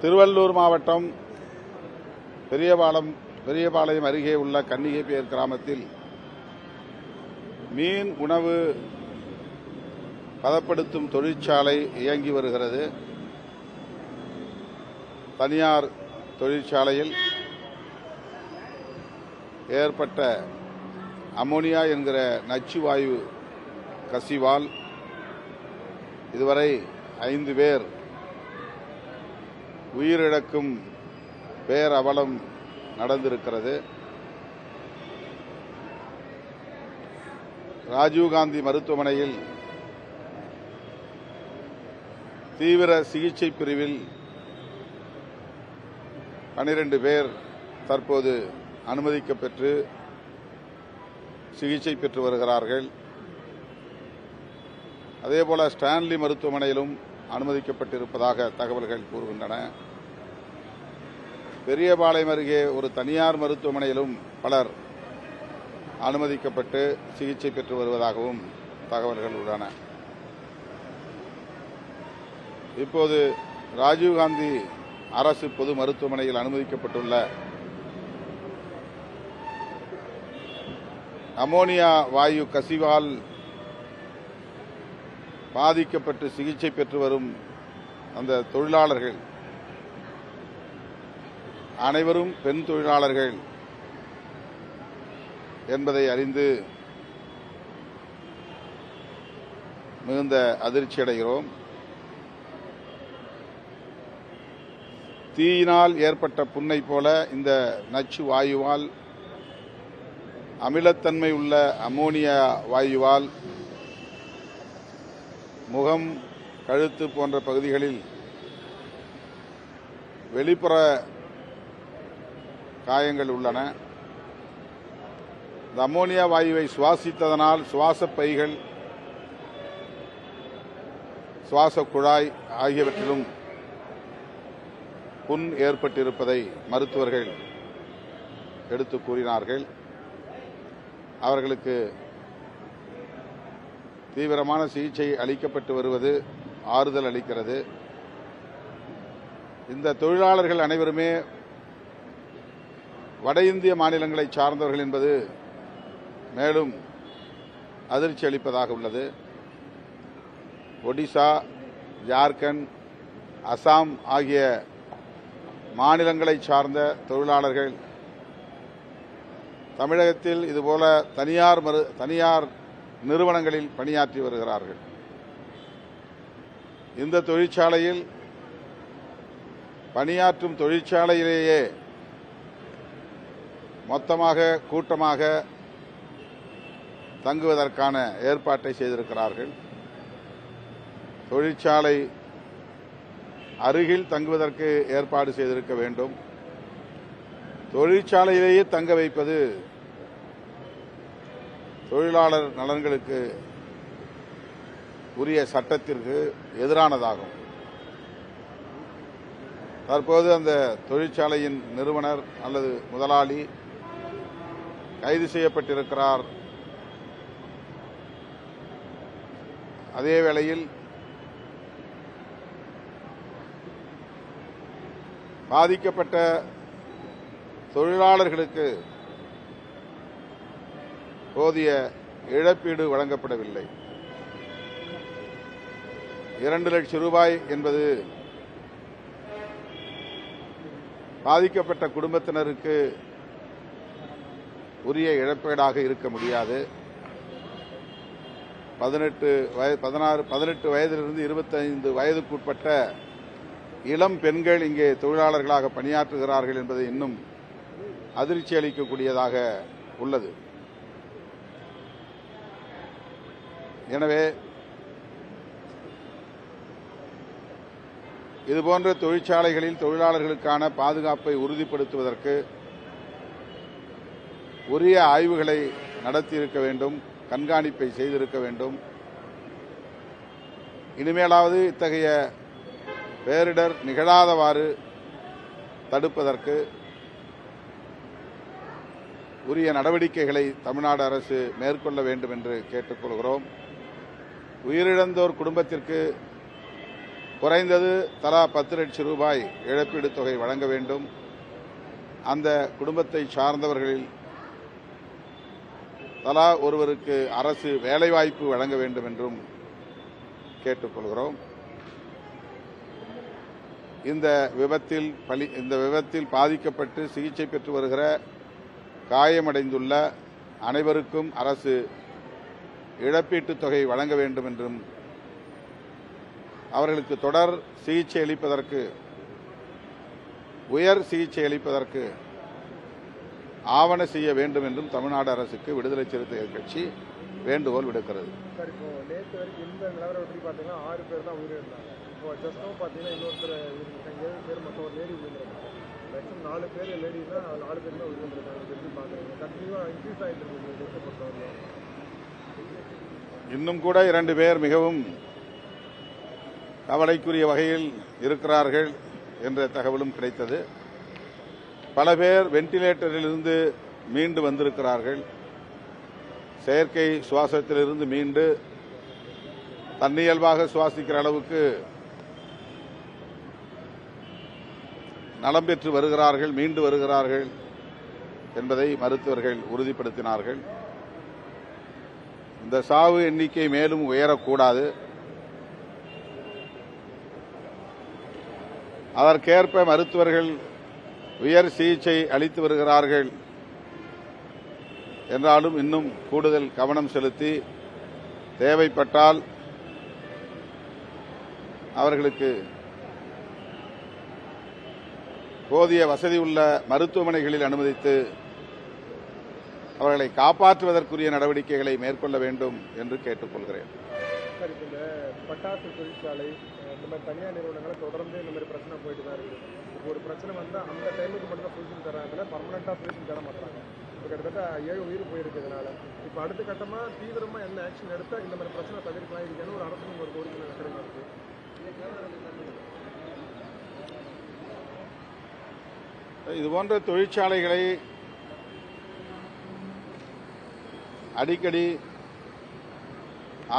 திருவள்ளூர் மாவட்டம் பெரியபாளையம் அருகே உள்ள கன்னிகைப்பேர் கிராமத்தில் மீன் உணவு பதப்படுத்தும் தொழிற்சாலை இயங்கி வருகிறது. தனியார் தொழிற்சாலையில் ஏற்பட்ட அமோனியா என்கிற நச்சு வாயு கசிவால் இதுவரை 5 பேர் உயிரிழக்கும் பேரவலம் நடந்திருக்கிறது. ராஜீவ்காந்தி மருத்துவமனையில் தீவிர சிகிச்சை பிரிவில் 12 பேர் தற்போது அனுமதிக்கப்பெற்று சிகிச்சை பெற்று வருகிறார்கள். அதேபோல ஸ்டான்லி மருத்துவமனையிலும் அனுமதிக்கப்பட்டிருப்பதாக தகவல்கள் கூறுகின்றன. பெரியபாளையம் அருகே ஒரு தனியார் மருத்துவமனையிலும் பலர் அனுமதிக்கப்பட்டு சிகிச்சை பெற்று வருவதாகவும் தகவல்கள் உள்ளன. இப்போது ராஜீவ்காந்தி அரசு பொது மருத்துவமனையில் அனுமதிக்கப்பட்டுள்ள அமோனியா வாயு கசிவால் பாதிக்கப்பட்டு சிகிச்சை பெற்று வரும் அந்த தொழிலாளர்கள் அனைவரும் பெண் தொழிலாளர்கள் என்பதை அறிந்து மிகுந்த அதிர்ச்சி அடைகிறோம். தீயினால் ஏற்பட்ட புண்ணை போல இந்த நச்சு வாயுவால் அமிலத்தன்மை உள்ள அமோனியா வாயுவால் முகம், கழுத்து போன்ற பகுதிகளில் வெளிப்புற காயங்கள் உள்ளன. இந்த அமோனியா வாயுவை சுவாசித்ததனால் சுவாச பைகள், சுவாச குழாய் ஆகியவற்றிலும் புண் ஏற்பட்டிருப்பதை மருத்துவர்கள் எடுத்து கூறினார்கள். அவர்களுக்கு தீவிரமான சிகிச்சை அளிக்கப்பட்டு வருவது ஆறுதல் அளிக்கிறது. இந்த தொழிலாளர்கள் அனைவருமே வட இந்திய மாநிலங்களை சார்ந்தவர்கள் என்பது மேலும் அதிர்ச்சி அளிப்பதாக உள்ளது. ஒடிசா, ஜார்க்கண்ட், அசாம் ஆகிய மாநிலங்களை சார்ந்த தொழிலாளர்கள் தமிழகத்தில் இதுபோல தனியார் நிறுவனங்களில் பணியாற்றி வருகிறார்கள். இந்த தொழிற்சாலையில் பணியாற்றும் தொழிற்சாலையிலேயே மொத்தமாக கூட்டமாக தங்குவதற்கான ஏற்பாட்டை செய்திருக்கிறார்கள். தொழிற்சாலை அருகில் தங்குவதற்கு ஏற்பாடு செய்திருக்க வேண்டும். தொழிற்சாலையிலேயே தங்க வைப்பது தொழிலாளர் நலன்களுக்கு உரிய சட்டத்திற்கு எதிரானதாகும். தற்போது அந்த தொழிற்சாலையின் நிறுவனர் அல்லது முதலாளி கைது செய்யப்பட்டிருக்கிறார். அதே வேளையில் பாதிக்கப்பட்ட தொழிலாளர்களுக்கு போதிய இழப்பீடு வழங்கப்படவில்லை. 2 லட்சம் ரூபாய் என்பது பாதிக்கப்பட்ட குடும்பத்தினருக்கு உரிய இழப்பீடாக இருக்க முடியாது. 18 வயதிலிருந்து 25 வயதுக்குட்பட்ட இளம் பெண்கள் இங்கே தொழிலாளர்களாக பணியாற்றுகிறார்கள் என்பது இன்னும் அதிர்ச்சி அளிக்கக்கூடியதாக உள்ளது. எனவே இதுபோன்ற தொழிற்சாலைகளில் தொழிலாளர்களுக்கான பாதுகாப்பை உறுதிப்படுத்துவதற்கு உரிய ஆய்வுகளை நடத்தியிருக்க வேண்டும், கண்காணிப்பை செய்திருக்க வேண்டும். இனிமேலாவது இத்தகைய பேரிடர் நிகழாதவாறு தடுப்பதற்கு உரிய நடவடிக்கைகளை தமிழ்நாடு அரசு மேற்கொள்ள வேண்டும் என்று கேட்டுக்கொள்கிறோம். உயிரிழந்தோர் குடும்பத்திற்கு குறைந்தது தலா 10 லட்சம் ரூபாய் இழப்பீடு தொகை வழங்க வேண்டும். அந்த குடும்பத்தை சார்ந்தவர்களில் தலா ஒருவருக்கு அரசு வேலைவாய்ப்பு வழங்க வேண்டும் என்றும் கேட்டுக்கொள்கிறோம். இந்த விபத்தில் பாதிக்கப்பட்டு சிகிச்சை பெற்று வருகிற காயமடைந்துள்ள அனைவருக்கும் அரசு இழப்பீட்டுத் தொகை வழங்க வேண்டும் என்றும் அவர்களுக்கு தொடர் சிகிச்சை அளிப்பதற்கு உயர் சிகிச்சை அளிப்பதற்கு ஆவண செய்ய வேண்டும் என்றும் தமிழ்நாடு அரசுக்கு விடுதலை சிறுத்தைகள் கட்சி வேண்டுகோள் விடுக்கிறது. சார், இப்போ நேற்று வரைக்கும் இந்த நிலவரம் எப்படி பார்த்தீங்கன்னா 6 பேர் தான் உயிரிழந்தாங்க. இப்போ ஜஸ்ட்டும் பார்த்தீங்கன்னா இன்னொருத்தர் 7 பேர் மொத்தம் ஒரு லேடி உயிரிழந்தாங்க. மேக்ஸிமம் 4 பேர் லேடினா 4 பேர் தான் உயிரிழந்திருக்காங்க. எப்படி பார்க்குறீங்க? கண்டிப்பாக இன்க்ரீஸ் ஆகிட்டு இருக்கு பொறுத்தவரைக்கும். இன்னும் கூட 2 பேர் மிகவும் கவலைக்குரிய வகையில் இருக்கிறார்கள் என்ற தகவலும் கிடைத்தது. பல பேர் வெண்டிலேட்டரிலிருந்து மீண்டு வந்திருக்கிறார்கள். செயற்கை சுவாசத்திலிருந்து மீண்டு தன்னியல்பாக சுவாசிக்கிற அளவுக்கு நலம் பெற்று வருகிறார்கள், மீண்டு வருகிறார்கள் என்பதை மருத்துவர்கள் உறுதிப்படுத்தினார்கள். இந்த சாவு எண்ணிக்கை மேலும் உயரக்கூடாது. அதற்கேற்ப மருத்துவர்கள் உயர் சிகிச்சை அளித்து வருகிறார்கள் என்றாலும் இன்னும் கூடுதல் கவனம் செலுத்தி தேவைப்பட்டால் அவர்களுக்கு போதிய வசதி உள்ள மருத்துவமனைகளில் அனுமதித்து அவர்களை காப்பாற்றுவதற்குரிய நடவடிக்கைகளை மேற்கொள்ள வேண்டும் என்று கேட்டுக்கொள்கிறேன். சார், இப்போ இந்த பட்டாசு தொழிற்சாலை இந்த மாதிரி தனியார் நிறுவனங்களை தொடர்ந்து இந்த மாதிரி பிரச்சனை போயிட்டு தான் இருக்குது. இப்போ ஒரு பிரச்சனை வந்தால் அந்த டைமுக்கு மட்டும் தான் சொல்யூஷன் தராங்க, பர்மனெண்ட்டாக சொல்யூஷன் தர மாட்டாங்க. இப்போ கிட்டத்தட்ட 7 உயிர் போயிருக்கிறதுனால இப்போ அடுத்த கட்டமாக தீவிரமாக என்ன ஆக்ஷன் எடுத்தால் இந்த மாதிரி பிரச்சனை தவிர்க்கலாம் இருக்கான்னு ஒரு அரசுக்கு ஒரு கோரிக்கை நடக்கிறதா இருக்குது. இதுபோன்ற தொழிற்சாலைகளை அடிக்கடி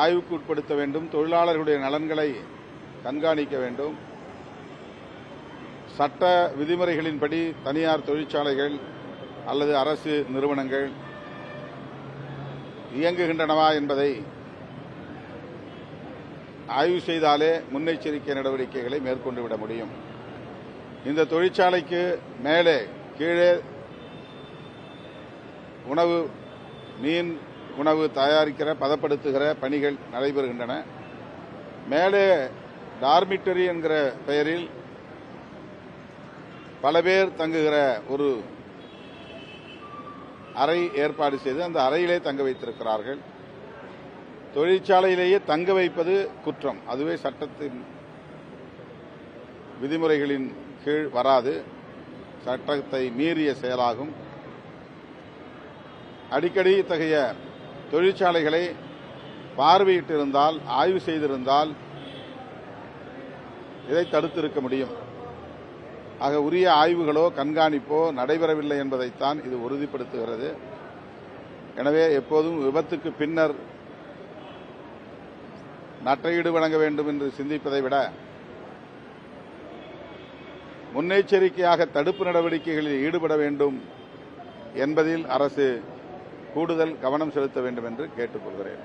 ஆய்வுக்கு உட்படுத்த வேண்டும். தொழிலாளர்களுடைய நலன்களை கண்காணிக்க வேண்டும். சட்ட விதிமுறைகளின்படி தனியார் தொழிற்சாலைகள் அல்லது அரசு நிறுவனங்கள் இயங்குகின்றனவா என்பதை ஆய்வு செய்தாலே முன்னெச்சரிக்கை நடவடிக்கைகளை மேற்கொண்டு விட முடியும். இந்த தொழிற்சாலைக்கு மேலே கீழே மீன் உணவு தயாரிக்கிற பதப்படுத்துகிற பணிகள் நடைபெறுகின்றன. மேலே டார்மிட்டரி என்கிற பெயரில் பல பேர் தங்குகிற ஒரு அறை ஏற்பாடு செய்து அந்த அறையிலே தங்க வைத்திருக்கிறார்கள். தொழிற்சாலையிலேயே தங்க வைப்பது குற்றம். அதுவே சட்டத்தின் விதிமுறைகளின் கீழ் வராது. சட்டத்தை மீறிய செயலாகும். அடிக்கடி இத்தகைய தொழிற்சாலைகளை பார்வையிட்டிருந்தால், ஆய்வு செய்திருந்தால் இதை தடுத்திருக்க முடியும். ஆக உரிய ஆய்வுகளோ கண்காணிப்போ நடைபெறவில்லை என்பதைத்தான் இது உறுதிப்படுத்துகிறது. எனவே எப்போதும் விபத்துக்கு பின்னர் நட்டையீடு வழங்க வேண்டும் என்று சிந்திப்பதை விட முன்னெச்சரிக்கையாக தடுப்பு நடவடிக்கைகளில் ஈடுபட வேண்டும் என்பதில் அரசு கூடுதல் கவனம் செலுத்த வேண்டும் என்று கேட்டுக்கொள்கிறேன்.